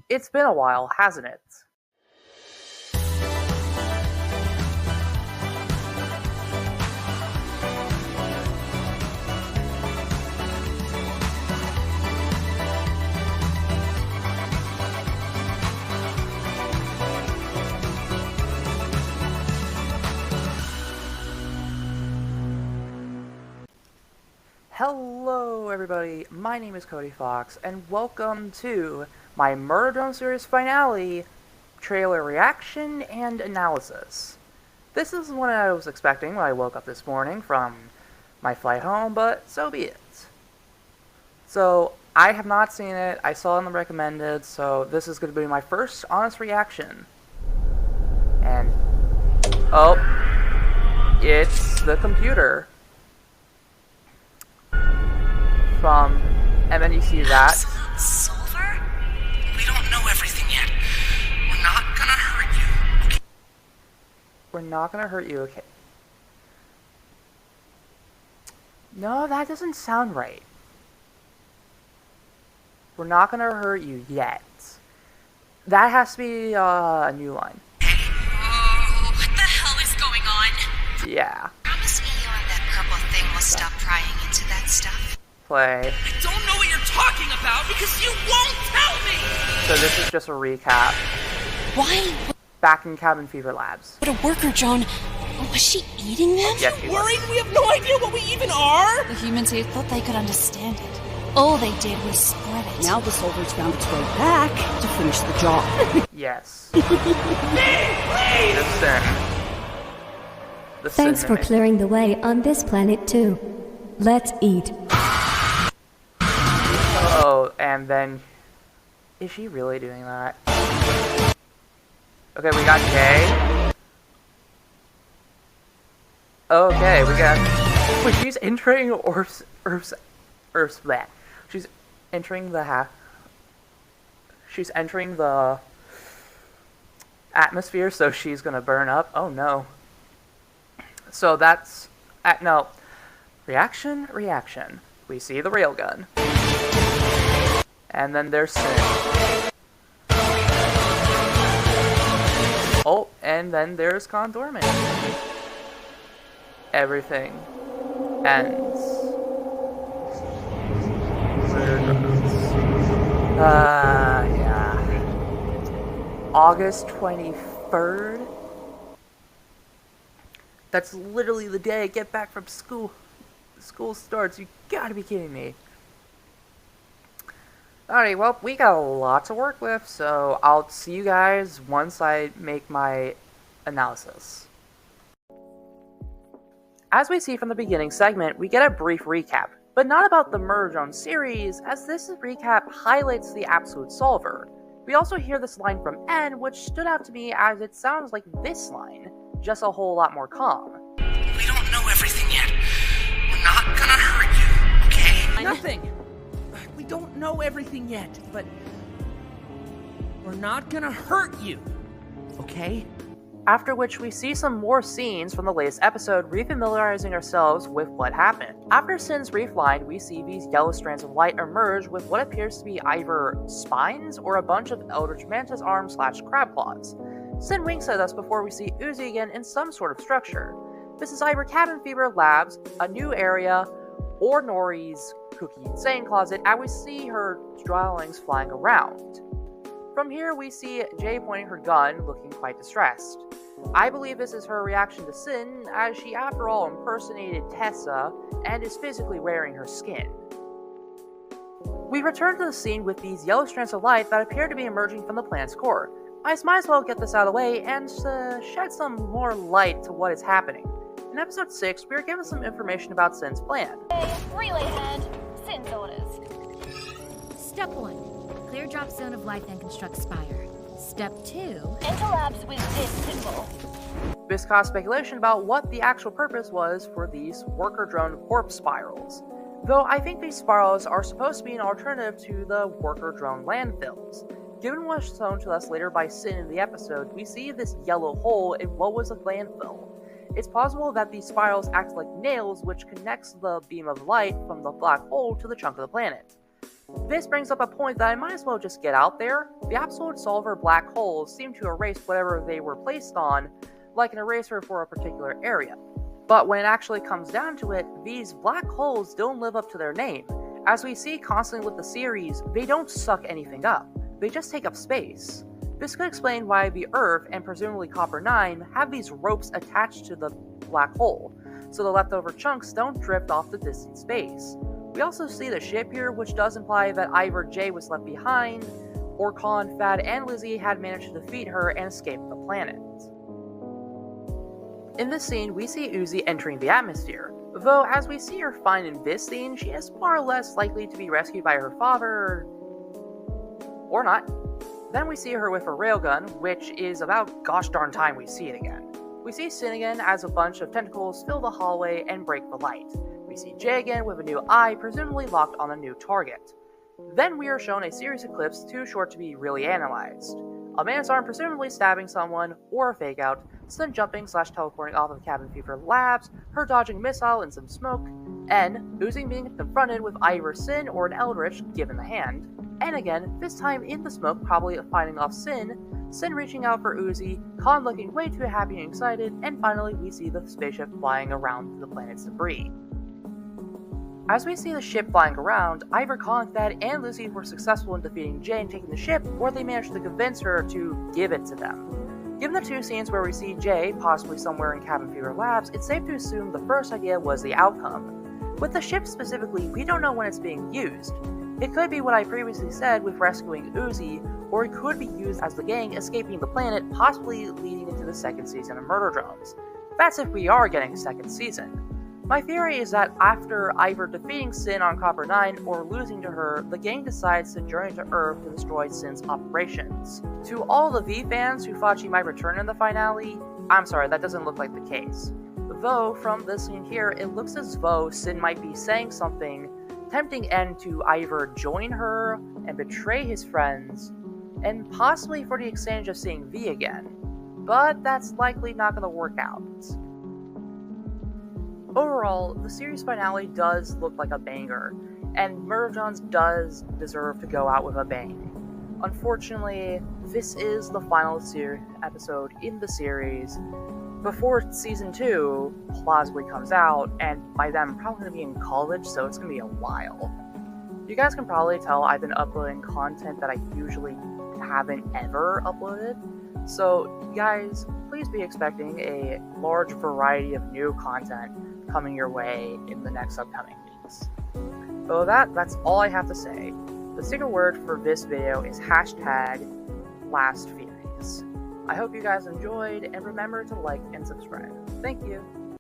It's been a while, hasn't it? Hello everybody, my name is Cody Fox, and welcome to my Murder series finale trailer reaction and analysis. This is what I was expecting when I woke up this morning from my flight home, but so be it. So, I have not seen it, I saw it in the recommended, so this is going to be my first honest reaction. And, oh, it's the computer. And then you see that. Silver? We don't know everything yet. We're not gonna hurt you. Okay? We're not gonna hurt you, okay? No, that doesn't sound right. We're not gonna hurt you yet. That has to be a new line. Oh, what the hell is going on? Yeah. Promise me you and that purple thing will stop prying into that stuff. Play. I don't know what you're talking about because you won't tell me! So this is just a recap. Why Back in Cabin Fever Labs. would a worker drone... Was she eating them? Yes, she was. Worried we have no idea what we even are? The humans here thought they could understand it. All they did was spread it. Now the Silver's found its way back to finish the job. Yes. The sin. The Thanks sin for mimic. clearing the way on this planet too. Let's eat. Oh, and then... Is she really doing that? Okay, we got Jay. Okay, we got... Wait, she's entering Earth's bleh. She's entering the She's entering the atmosphere, so she's gonna burn up. Oh no. So that's... no. Reaction. We see the railgun. And then there's Sin. Oh, and then there's Condorman. Everything ends. Yeah. August 23rd? That's literally the day I get back from school. School starts, you gotta be kidding me. Alright, well, we got a lot to work with, so I'll see you guys once I make my analysis. As we see from the beginning segment, we get a brief recap, but not about the Murder Drone series, as this recap highlights the absolute solver. We also hear this line from N, which stood out to me as it sounds like this line, just a whole lot more calm. We don't know everything yet. We're not gonna hurt you, okay? Nothing! We don't know everything yet, but we're not gonna hurt you, okay? After which we see some more scenes from the latest episode refamiliarizing ourselves with what happened. After Sin's brief line, we see these yellow strands of light emerge with what appears to be either spines or a bunch of Eldritch Mantis arms / crab claws. Sin winks at us before we see Uzi again in some sort of structure. This is either Cabin Fever Labs, a new area, or Nori's Cookie Insane Closet, and we see her drawings flying around. From here, we see Jay pointing her gun, looking quite distressed. I believe this is her reaction to Sin, as she after all impersonated Tessa, and is physically wearing her skin. We return to the scene with these yellow strands of light that appear to be emerging from the planet's core. I might as well get this out of the way and shed some more light to what is happening. In episode 6, we are given some information about Sin's plan. Relay head, Sin's orders. Step 1. Clear drop zone of life and construct spire. Step 2. Enter labs with this symbol. This caused speculation about what the actual purpose was for these worker drone corpse spirals. Though I think these spirals are supposed to be an alternative to the worker drone landfills. Given what was shown to us later by Sin in the episode, we see this yellow hole in what was a landfill. It's possible that these spirals act like nails which connects the beam of light from the black hole to the chunk of the planet. This brings up a point that I might as well just get out there. The Absolute Solver black holes seem to erase whatever they were placed on, like an eraser for a particular area. But when it actually comes down to it, these black holes don't live up to their name. As we see constantly with the series, they don't suck anything up, they just take up space. This could explain why the Earth, and presumably Copper-9, have these ropes attached to the black hole, so the leftover chunks don't drift off to distant space. We also see the ship here, which does imply that either Jay was left behind, or Khan, Thad, and Lizzie had managed to defeat her and escape the planet. In this scene, we see Uzi entering the atmosphere, though as we see her fine in this scene, she is far less likely to be rescued by her father, or not. Then we see her with a railgun, which is about gosh darn time we see it again. We see Sin again as a bunch of tentacles fill the hallway and break the light. We see Jay again with a new eye, presumably locked on a new target. Then we are shown a series of clips too short to be really analyzed. A man's arm presumably stabbing someone, or a fake out, Sin jumping / teleporting off of the Cabin Fever labs, her dodging a missile and some smoke, and Uzi being confronted with either Sin or an Eldritch given the hand, and again, this time in the smoke probably fighting off Sin reaching out for Uzi, Khan looking way too happy and excited, and finally we see the spaceship flying around the planet's debris. As we see the ship flying around, either Khan, Thad, and Lizzie were successful in defeating Jay and taking the ship, or they managed to convince her to give it to them. Given the two scenes where we see Jay, possibly somewhere in Cabin Fever Labs, it's safe to assume the first idea was the outcome. With the ship specifically, we don't know when it's being used. It could be what I previously said with rescuing Uzi, or it could be used as the gang escaping the planet, possibly leading into the second season of Murder Drones. That's if we are getting a second season. My theory is that after either defeating Sin on Copper-9 or losing to her, the gang decides to journey to Earth to destroy Sin's operations. To all the V fans who thought she might return in the finale, I'm sorry, that doesn't look like the case. Though, from this scene here, it looks as though Sin might be saying something, tempting N to either join her and betray his friends, and possibly for the exchange of seeing V again. But that's likely not going to work out. Overall, the series finale does look like a banger, and Murder Drones does deserve to go out with a bang. Unfortunately, this is the final episode in the series before Season 2 plausibly comes out, and by then I'm probably going to be in college, so it's going to be a while. You guys can probably tell I've been uploading content that I usually haven't ever uploaded, so guys, please be expecting a large variety of new content coming your way in the next upcoming weeks. But with that, that's all I have to say. The secret word for this video is #LastFeelings. I hope you guys enjoyed, and remember to like and subscribe. Thank you!